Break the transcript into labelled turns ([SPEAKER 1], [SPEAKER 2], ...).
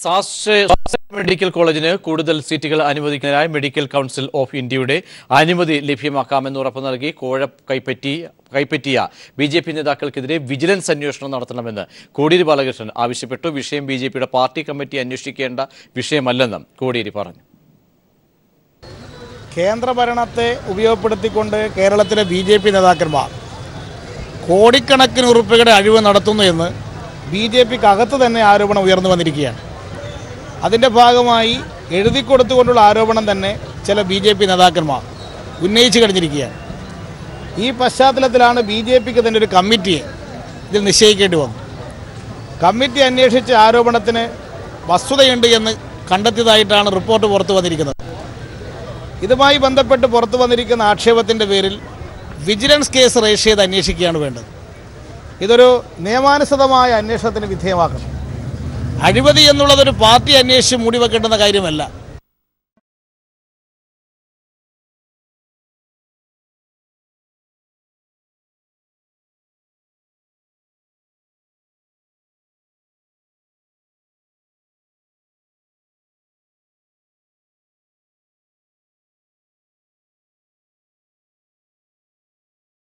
[SPEAKER 1] സാസ് medical കോളേജിന് കൂടുതൽ സീറ്റുകൾ അനുവദിക്കുന്നതിനായി മെഡിക്കൽ കൗൺസിൽ ഓഫ് ഇന്ത്യയുടെ അനുമതി ലഭ്യമാക്കാമെന്ന് ഉറപ്പു നൽകി കോഴ കൈപ്പറ്റിയ ബിജെപി നേതാക്കൾക്കെതിരെ വിജിലൻസ് അന്വേഷണം നടത്തണമെന്ന് കോടിയേരി ബാലകൃഷ്ണൻ ആവശ്യപ്പെട്ടു. വിഷയം ബിജെപിയുടെ പാർട്ടി കമ്മിറ്റി അന്വേഷിക്കേണ്ട വിഷയമല്ലെന്നും കോടിയേരി പറഞ്ഞു.
[SPEAKER 2] കേന്ദ്രഭരണത്തെ ഉപയോഗപ്പെടുത്തിക്കൊണ്ട് കേരളത്തിലെ ബിജെപി നേതാക്കന്മാർ കോടിക്കണക്കിന് ഉറുപ്പികയുടെ അഴിവ് നടത്തുന്നു എന്ന് ബിജെപിക്ക് അകത്ത് തന്നെ ആരോപണം ഉയർന്നു വന്നിരിക്കുകയാണ്. അതിൻ്റെ ഭാഗമായി എഴുതിക്കൊടുത്തുകൊണ്ടുള്ള ആരോപണം തന്നെ ചില ബിജെപി നേതാക്കന്മാർ ഉന്നയിച്ചു കഴിഞ്ഞിരിക്കുകയാണ്. ഈ പശ്ചാത്തലത്തിലാണ് ബിജെപിക്ക് തന്നെ ഒരു കമ്മിറ്റിയെ ഇതിൽ നിശ്ചയിക്കേണ്ടി വന്നു. കമ്മിറ്റി അന്വേഷിച്ച ആരോപണത്തിന് വസ്തുതയുണ്ട് എന്ന് കണ്ടെത്തിയതായിട്ടാണ് റിപ്പോർട്ട് പുറത്തു വന്നിരിക്കുന്നത്. ഇതുമായി ബന്ധപ്പെട്ട് പുറത്തു വന്നിരിക്കുന്ന ആക്ഷേപത്തിൻ്റെ പേരിൽ വിജിലൻസ് കേസ് രജിസ്റ്റർ ചെയ്ത് അന്വേഷിക്കുകയാണ് വേണ്ടത്. ഇതൊരു നിയമാനുസൃതമായ അന്വേഷണത്തിന് വിധേയമാക്കണം. അഴിമതി എന്നുള്ളതൊരു പാർട്ടി അന്വേഷിച്ച് മൂടിവെക്കേണ്ടുന്ന കാര്യമല്ല.